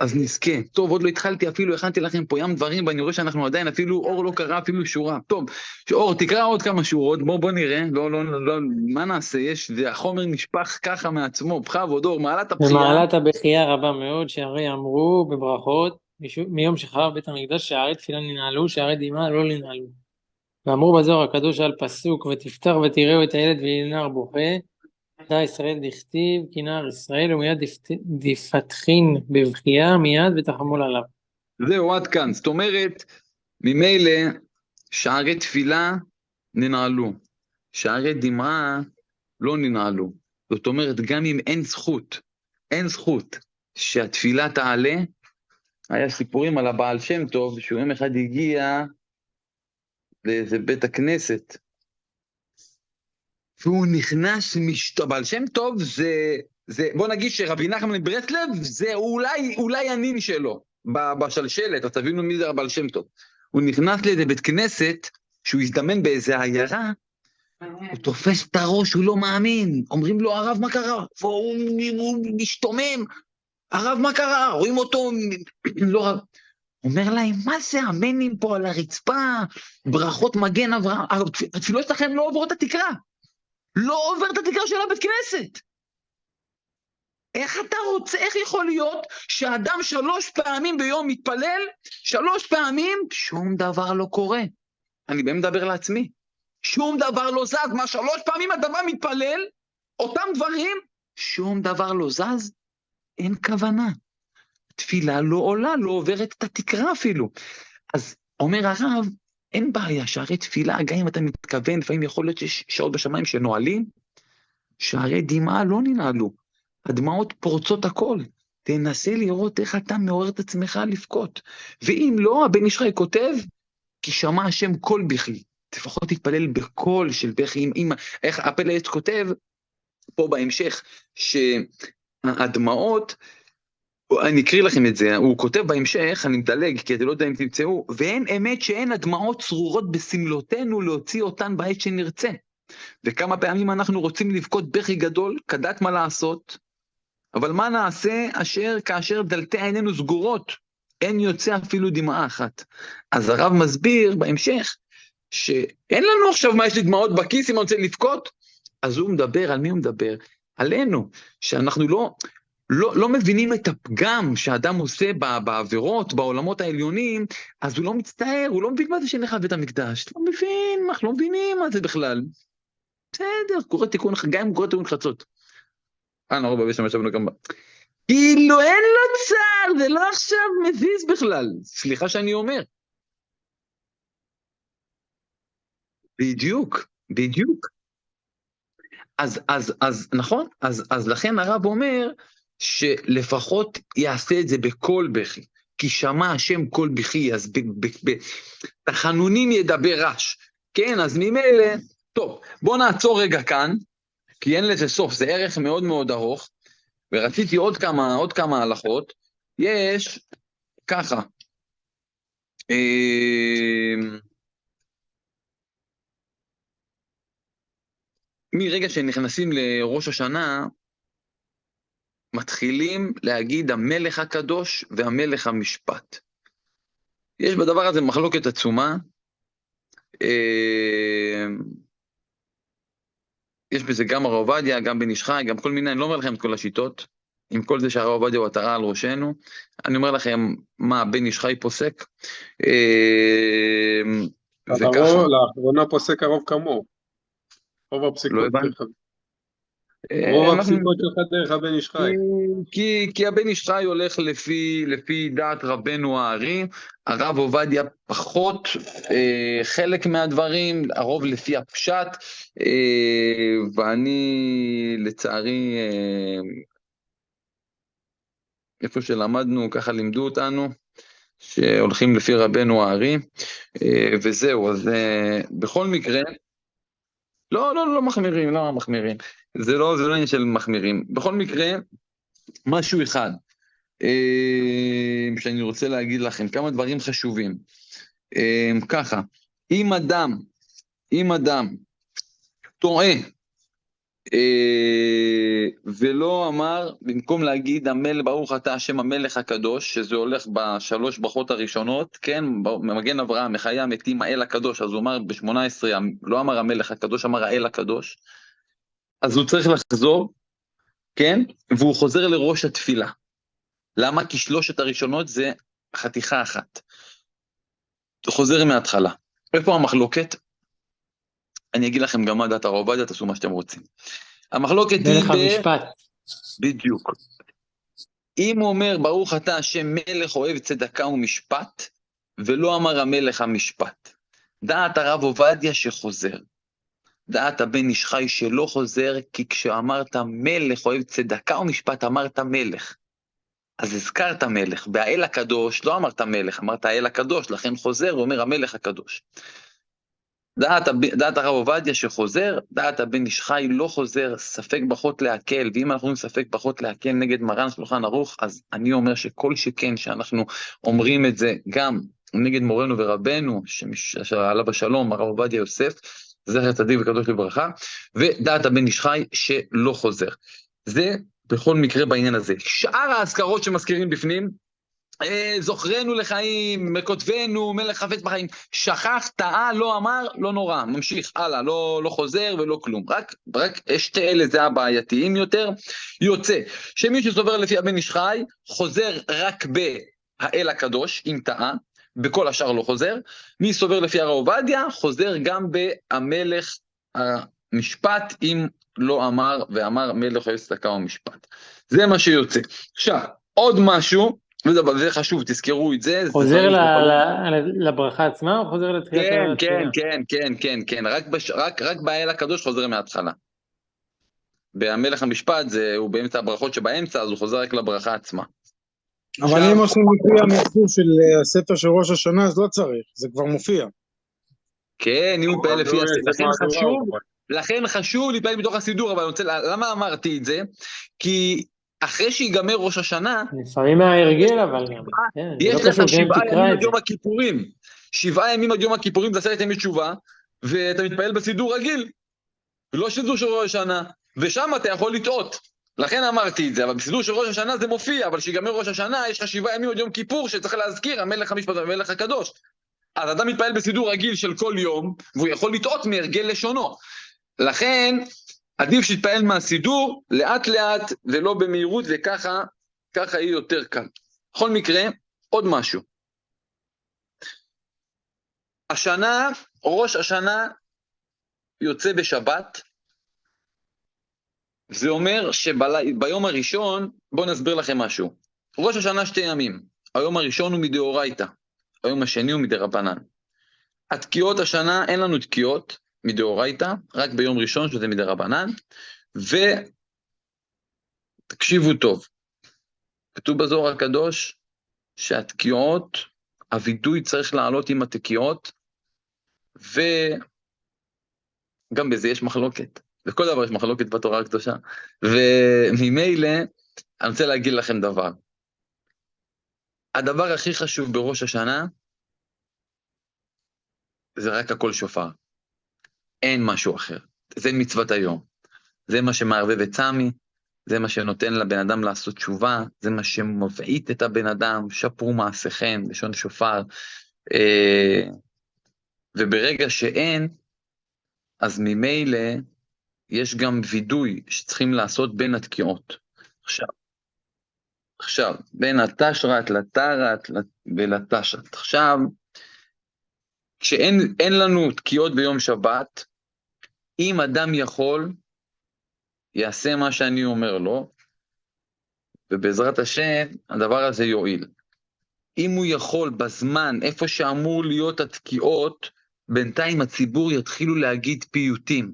אז נזכה. טוב, עוד לא התחלתי, אפילו הכנתי לכם פה ים דברים, ואני רואה שאנחנו עדיין, אפילו אור לא קרא, אפילו שורה. טוב, אור, תקרא עוד כמה שורות, בוא נראה, לא, מה נעשה? החומר נשפך ככה מעצמו, בכבוד, אור, מעלת הבכייה. במעלת הבכייה רבה מאוד, שהרי אמרו בברכות, מיום שחרב בית המקדש, שערי תפילה ננעלו, שערי דמעה לא ננעלו. ואמרו בזוהר הקדוש על פסוק, ותפתח ותראו את הילד וילנער בוכה, דע ישראל דכתיב, כי נער ישראל, ומיד דפתחין בבכייה, מיד ותחמול עליו. זהו, עד כאן. זאת אומרת, ממילא שערי תפילה ננעלו, שערי דמעה לא ננעלו. זאת אומרת, גם אם אין זכות שהתפילה תעלה, היה סיפורים על הבעל שם טוב, שהוא יום אחד הגיע לאיזה בית הכנסת, והוא נכנס בעל שם טוב, זה בוא נגיד שרבי נחמן מברסלב, זה אולי הנין שלו, בשלשלת, אז תבינו מי זה הבעל שם טוב. הוא נכנס לאיזה בית כנסת, שהוא הזדמן באיזה עיירה, הוא תופס את הראש, הוא לא מאמין, אומרים לו, הרב מה קרה? והוא משתומם, הרב מה קרה? רואים אותו, לא רב. אומר להם, מה זה המנים פה על הרצפה, ברכות מגן אברהם, התפילות שלכם לא עוברות את התקרה, לא עובר את התקרה של הבית כנסת. איך אתה רוצה, איך יכול להיות שאדם 3 פעמים ביום מתפלל, 3 פעמים, שום דבר לא קורה. אני באמת מדבר לעצמי. שום דבר לא זז, מה 3 פעמים הדבר מתפלל, אותם דברים, שום דבר לא זז, אין כוונה. תפילה לא עולה, לא עוברת את התקרה אפילו. אז אומר הרב, אין בעיה, שערי תפילה, גם אם אתה מתכוון, לפעמים יכול להיות שיש שעות בשמיים שנועלים, שערי דמעה לא ננעלו, הדמעות פורצות הכל, תנסה לראות איך אתה מעורר את עצמך לבכות, ואם לא, הבן ישחי כותב, כי שמע השם קול בכי, לפחות תתפלל בקול של בכי, איך הפלט כותב, פה בהמשך, שהדמעות, אני אקריא לכם את זה, הוא כותב בהמשך, אני מדלג, כי אתם לא יודע אם תמצאו, ואין אמת שאין הדמעות צרורות בסמלותינו להוציא אותן בעת שנרצה. וכמה פעמים אנחנו רוצים לבכות בכי גדול, כדאי מה לעשות, אבל מה נעשה אשר כאשר דלתי עינינו סגורות, אין יוצא אפילו דמעה אחת. אז הרב מסביר בהמשך, שאין לנו עכשיו מה יש לי דמעות בכיס אם אני רוצה לבכות, אז הוא מדבר, על מי הוא מדבר? עלינו, שאנחנו לא מבינים את הפגם שהאדם עושה בעבירות, בעולמות העליונים, אז הוא לא מצטער, הוא לא מבין מה זה שנחרב בית המקדש, לא מבין, אנחנו לא מבינים מה זה בכלל. בסדר, קורא תיקון, גם אם קורא תיקון חצות. נורא בבי שמשבנו גם בה. כאילו אין לו צער, זה לא עכשיו מזיז בכלל, סליחה שאני אומר. בדיוק. אז נכון, אז לכן הרב אומר, שלפחות יעשה את זה בכל בכי, כי שמע השם כל בכי, אז בתחנונים ידבר רש, כן, אז ממילא, טוב, בוא נעצור רגע כאן, כי אין לזה סוף, זה ערך מאוד מאוד ארוך, ורציתי עוד כמה הלכות, יש ככה, מרגע שנכנסים לראש השנה, מתחילים להגיד המלך הקדוש והמלך המשפט. יש בדבר הזה מחלוקת עצומה, יש בזה גם הרב עובדיה, גם בן איש חי, גם כל מיני, אני לא אומר לכם את כל השיטות, עם כל זה שהרב עובדיה הוא עטרה על ראשנו, אני אומר לכם מה בן איש חי פוסק, וככה. לאחרונה פוסק הרוב כמוהו. רוב לא הפסיקות הבנתי. דרך רוב אנחנו- הפסיקות שלך דרך הבן איש חי. כי הבן איש חי הולך לפי דעת רבנו הארי, הרב עובדיה פחות, חלק מהדברים, הרוב לפי הפשט, ואני לצערי, איפה שלמדנו, ככה לימדו אותנו, שהולכים לפי רבנו הארי, וזהו, אז בכל מקרה, לא מחמירים, לא מחמירים, זה לא עניין של מחמירים, בכל מקרה, משהו אחד, שאני רוצה להגיד לכם, כמה דברים חשובים, ככה, אם אדם טועה, ולא אמר, במקום להגיד ברוך אתה השם המלך הקדוש, שזה הולך בשלוש ברכות הראשונות, כן, במגן אברהם, מחיי המתים האל הקדוש, אז הוא אמר ב-18, לא אמר המלך הקדוש, אמר האל הקדוש, אז הוא צריך לחזור, כן, והוא חוזר לראש התפילה. למה? כי שלושת הראשונות זה חתיכה אחת. הוא חוזר מההתחלה. איפה המחלוקת? אני אגיד לכם גם מה דעת הרב עובדיה, תעשו מה שאתם רוצים. המחלוקת היא מלך המשפט. בדיוק. אם הוא אומר ברוך אתה השם מלך אוהב צדקה ומשפט, ולא אמר המלך המשפט. דעת הרב עובדיה שחוזר. דעת הבן איש חי שלא חוזר, כי כשאמרת מלך אוהב צדקה ומשפט, אמרת מלך. אז הזכרת מלך, והאל הקדוש לא אמרת מלך, אמרת האל הקדוש, לכן חוזר ואומר המלך הקדוש. דעת הרב עובדיה שחוזר, דעת הבן איש חי לא חוזר, ספק פחות להקל, ואם אנחנו אומרים ספק פחות להקל נגד מרן שולחן ערוך, אז אני אומר שכל שכן שאנחנו אומרים את זה גם נגד מורנו ורבנו, שעלה בשלום, הרב עובדיה יוסף, זכר צדיק וקדוש לברכה, ודעת הבן איש חי שלא חוזר. זה בכל מקרה בעניין הזה. שאר ההזכרות שמזכירים בפנים, זוכרנו לחיים, מכותבנו, מלך חפץ בחיים, שכח, טעה, לא אמר, לא נורא, ממשיך, הלאה, לא חוזר ולא כלום, רק שתי אלה זה הבעייתיים יותר, יוצא, שמי שסובר לפי הבן איש חי, חוזר רק בהאל הקדוש, אם טעה, בכל השאר לא חוזר, מי סובר לפי הרב עובדיה, חוזר גם בהמלך המשפט, אם לא אמר, ואמר מלך אוהב צדקה ומשפט. זה מה שיוצא. עכשיו, עוד משהו, וזה חשוב, תזכרו את זה. חוזר לברכה עצמה, או חוזר לתחילת התפילה? כן, רק באל הקדוש חוזר מההתחלה. בהמלך המשפט, הוא באמצע הברכות שבאמצע, אז הוא חוזר רק לברכה עצמה. אבל אם עושים לפי המחזור של הספר של ראש השנה, אז לא צריך, זה כבר מופיע. כן, אם הוא מתפעל לפי הספר, לכן חשוב להתפעל מתוך הסידור, אבל למה אמרתי את זה? כי אחרי שיגמר ראש השנה, לפעמים מההרגל, אבל יש לך 7 ימים עד יום הכיפורים, 7 ימים עד יום הכיפורים, זה 10 ימי תשובה, ואתה מתפעל בסידור רגיל, לא סידור של ראש השנה, ושם אתה יכול לטעות, לכן אמרתי את זה, אבל בסידור של ראש השנה זה מופיע, אבל שיגמר ראש השנה, יש לך 7 ימים עד יום כיפור, שצריך להזכיר, המלך המשפט והמלך הקדוש, אז אדם מתפעל בסידור רגיל של כל יום, והוא יכול לטעות מהרגל לשונו, לכן עדיף שיתפעל מהסידור לאט לאט ולא במהירות, וככה יהיה יותר קל. בכל מקרה, עוד משהו. השנה, ראש השנה יוצא בשבת, זה אומר שביום הראשון, בואו נסביר לכם משהו. ראש השנה 2 ימים, היום הראשון הוא מדאורייתא, היום השני הוא מדרבנן. התקיעות השנה, אין לנו תקיעות, מדאורייתא, רק ביום ראשון שזה מדרבנן, ותקשיבו טוב, כתוב בזוהר הקדוש, שהתקיעות, הווידוי צריך לעלות עם התקיעות, וגם בזה יש מחלוקת, בכל דבר יש מחלוקת בתורה הקדושה, וממילא אני רוצה להגיד לכם דבר, הדבר הכי חשוב בראש השנה, זה רק הקול שופר, אין משהו אחר, זה מצוות היום, זה מה שמערבב את סמי, זה מה שנותן לבן אדם לעשות תשובה, זה מה שמבעית את הבן אדם, שפרו מעשיכם, לשון שופר, וברגע שאין, אז ממילא יש גם וידוי שצריכים לעשות בין התקיעות. עכשיו, בין התשרת לתרת ולתשת. עכשיו, כשאין לנו תקיעות ביום שבת, אם אדם יכול, יעשה מה שאני אומר לו, ובעזרת השם, הדבר הזה יועיל. אם הוא יכול בזמן, איפה שאמור להיות התקיעות, בינתיים הציבור יתחילו להגיד פיוטים.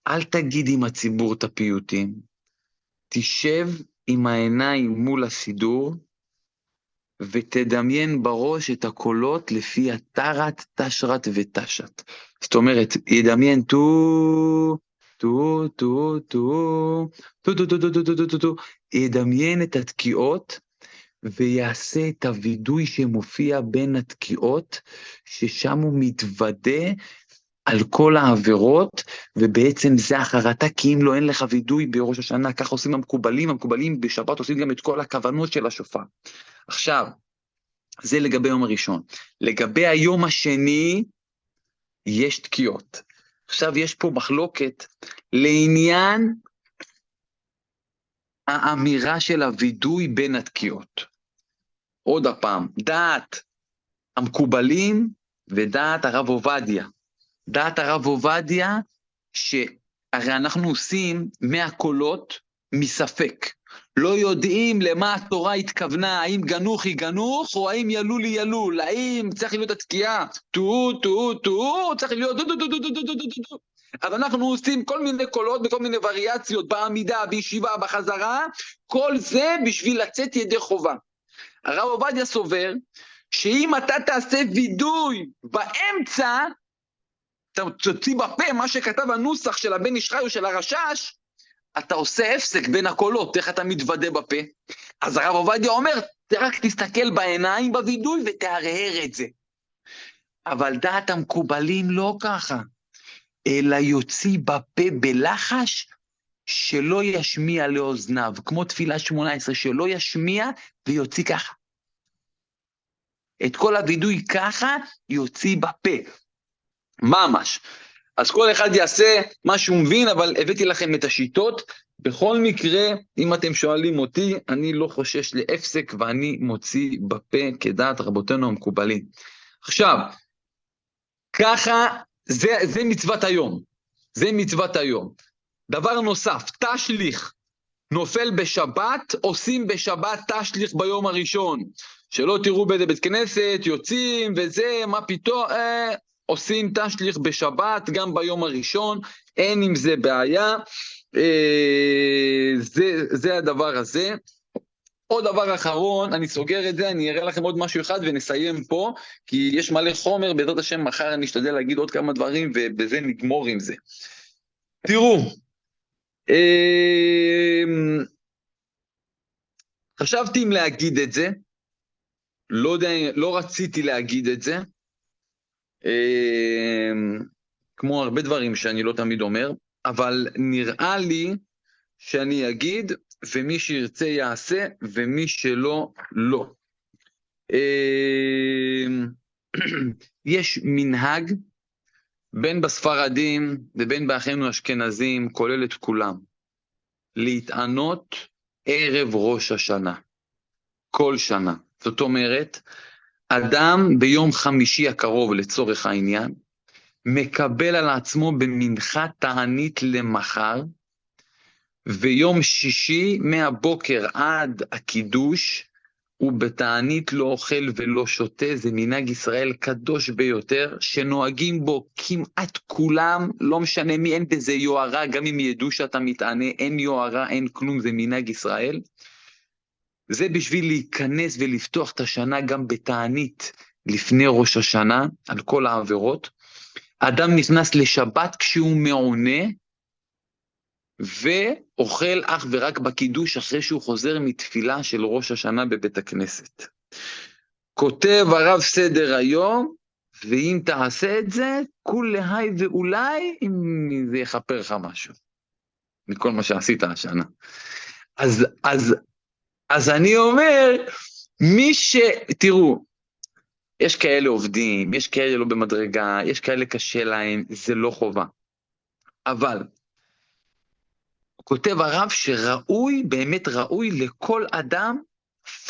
אל תגיד עם הציבור את הפיוטים. תשב עם העיניים מול הסידור, ותדמיין בראש את הקולות לפי התרת, תשרת ותשת. זאת אומרת, ידמיין טו, טו, טו, טו, טו, טו, טו, טו, טו, טו, טו, טו, טו, ידמיין את התקיעות, ויעשה את הוידוי שמופיע בין התקיעות, ששם הוא מתוודה על כל העבירות, ובעצם זה החרטה, כי אם לא אין לך וידוי בראש השנה, כך עושים המקובלים בשבת עושים גם את כל הכוונות של השופר. עכשיו, זה לגבי יום הראשון. לגבי היום השני, יש תקיעות. עכשיו יש פה מחלוקת לעניין האמירה של הוידוי בין התקיעות. עוד הפעם, דעת המקובלים ודעת הרב עובדיה. דעת הרב עובדיה, שהרי אנחנו עושים מהקולות מספק. לא יודעים למה התורה התכוונה, האם גנוך היא גנוך, או האם ילול היא ילול, האם צריך להיות התקיעה, או צריך להיות דו. אז אנחנו עושים כל מיני קולות, בכל מיני וריאציות, בעמידה, בישיבה, בחזרה, כל זה בשביל לצאת ידי חובה. הרב עובדיה סובר, שאם אתה תעשה וידוי באמצע, אתה תוציא בפה מה שכתב הנוסח של הבן איש חי או של הרשש, אתה עושה הפסק בין הקולות, איך אתה מתוודה בפה. אז הרב עובדיה אומר, רק תסתכל בעיניים בוידוי ותהרהר את זה. אבל דעת המקובלים לא ככה, אלא יוציא בפה בלחש שלא ישמיע לאוזניו, כמו תפילה 18, שלא ישמיע ויוציא ככה. את כל הוידוי ככה יוציא בפה. ממש. אז כל אחד יעשה מה שהוא מבין, אבל הבאתי לכם את השיטות. בכל מקרה, אם אתם שואלים אותי, אני לא חושש להפסק, ואני מוציא בפה כדעת רבותינו המקובלים. עכשיו, ככה, זה מצוות היום. זה מצוות היום. דבר נוסף, תשליך. נופל בשבת, עושים בשבת תשליך ביום הראשון. שלא תראו באיזה בית כנסת, יוצאים וזה, מה פתאום, עושים תשליך בשבת, גם ביום הראשון, אין עם זה בעיה, זה הדבר הזה. עוד דבר אחרון, אני סוגר את זה, אני אראה לכם עוד משהו אחד ונסיים פה, כי יש מלא חומר, בעזרת השם מחר אני אשתדל להגיד עוד כמה דברים, ובזה נגמור עם זה. תראו, חשבתי אם להגיד את זה, לא יודע, לא רציתי להגיד את זה, כמו הרבה דברים שאני לא תמיד אומר, אבל נראה לי שאני אגיד, ומי שירצה יעשה, ומי שלא, לא. יש מנהג, בין בספרדים ובין באחינו אשכנזים, כולל את כולם, להתענות ערב ראש השנה, כל שנה. זאת אומרת, אדם ביום חמישי הקרוב לצורך העניין, מקבל על עצמו במנחה תענית למחר, ויום שישי מהבוקר עד הקידוש, הוא בתענית לא אוכל ולא שותה, זה מנהג ישראל קדוש ביותר, שנוהגים בו כמעט כולם, לא משנה מי, אין בזה יוהרה, גם אם ידעו שאתה מתענה, אין יוהרה, אין כלום, זה מנהג ישראל. זה בשביל להיכנס ולפתוח את השנה גם בתענית לפני ראש השנה, על כל העבירות. אדם נכנס לשבת כשהוא מעונה, ואוכל אך ורק בקידוש אחרי שהוא חוזר מתפילה של ראש השנה בבית הכנסת. כותב הרב סדר היום, ואם תעשה את זה, כולי ואולי אם זה יחפר לך משהו, מכל מה שעשית השנה. אז אני אומר, תראו, יש כאלה עובדים, יש כאלה לא במדרגה, יש כאלה קשה להם, זה לא חובה. אבל, כותב הרב שראוי, באמת ראוי לכל אדם,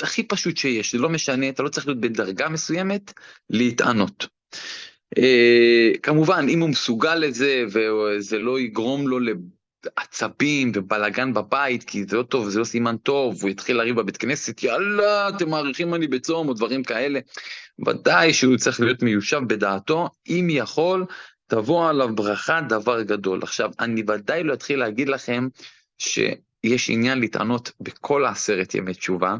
הכי פשוט שיש, זה לא משנה, אתה לא צריך להיות בדרגה מסוימת, להתענות. כמובן, אם הוא מסוגל לזה, וזה לא יגרום לו לעצבים ובלגן בבית, כי זה לא טוב, זה לא סימן טוב, הוא יתחיל לריב בבית כנסת, יאללה, אתם מעריכים אני בצום, או דברים כאלה, ודאי שהוא צריך להיות מיושב בדעתו, אם יכול, תבוא עליו ברכה, דבר גדול. עכשיו, אני ודאי לא אתחיל להגיד לכם, שיש עניין להתענות בכל 10 ימי תשובה,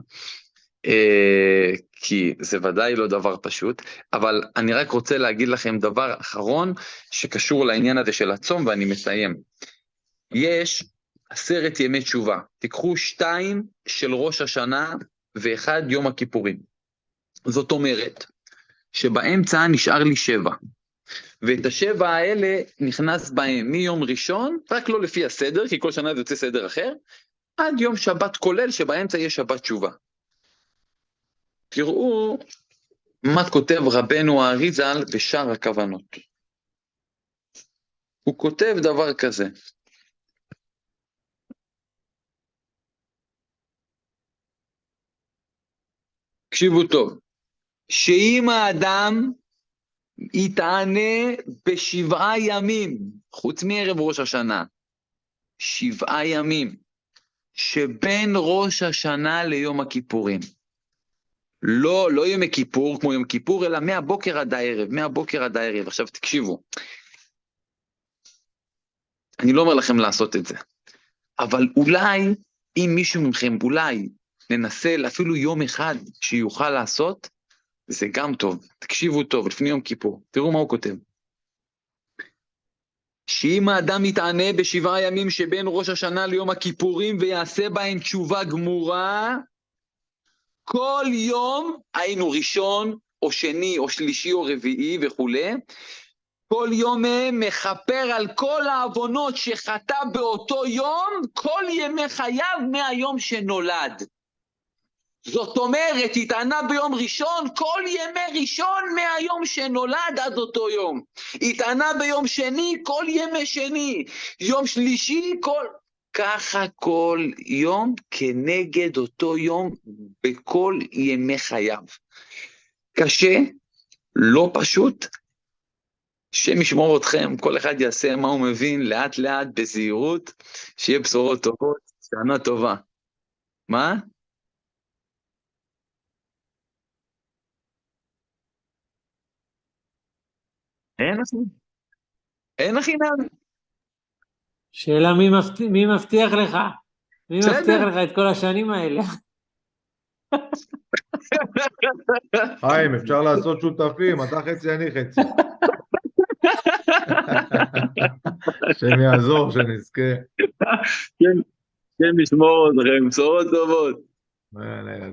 כי זה ודאי לא דבר פשוט, אבל אני רק רוצה להגיד לכם דבר אחרון, שקשור לעניין הזה של הצום, ואני מסיים. יש 10 ימי תשובה, תיקחו 2 של ראש השנה, ו1 יום הכיפורים. זאת אומרת, שבאמצע נשאר לי 7, ואת 7 האלה נכנס בהם מיום ראשון, רק לא לפי הסדר, כי כל שנה זה יוצא סדר אחר, עד יום שבת כולל, שבאמצע יש שבת תשובה. תראו מה כותב רבנו האריז"ל בשאר הכוונות. הוא כותב דבר כזה. תקשיבו טוב. שאם האדם יתענה ב7 ימים, חוץ מערב ראש השנה, 7 ימים, שבין ראש השנה ליום הכיפורים. לא יום הכיפור כמו יום כיפור, אלא מהבוקר עד הערב, מהבוקר עד הערב. עכשיו תקשיבו, אני לא אומר לכם לעשות את זה, אבל אולי, אם מישהו מכם, אולי ננסה אפילו יום אחד שיוכל לעשות, זה גם טוב. תקשיבו טוב, לפני יום כיפור, תראו מה הוא כותב. שאם האדם יתענה ב7 ימים שבין ראש השנה ליום הכיפורים, ויעשה בהם תשובה גמורה, כל יום, היינו ראשון, או שני, או שלישי, או רביעי וכו', כל יום מכפר על כל העוונות שחטא באותו יום, כל ימי חייו מהיום שנולד. זאת אומרת, התענה ביום ראשון, כל ימי ראשון מהיום שנולד עד אותו יום. התענה ביום שני, כל ימי שני. יום שלישי, ככה כל יום כנגד אותו יום בכל ימי חייו. קשה, לא פשוט, השם ישמור אתכם, כל אחד יעשה מה הוא מבין, לאט לאט, בזהירות, שיהיה בשורות טובות, שנה טובה. מה? אין חינם. שאלה מי מבטיח לך? מי בסדר. מבטיח לך את כל השנים האלה? חיים, אפשר לעשות שותפים, אתה חצי, אני חצי. השם יעזור, שנזכה. כן, ישמור אתכם, בשורות טובות. יאללה.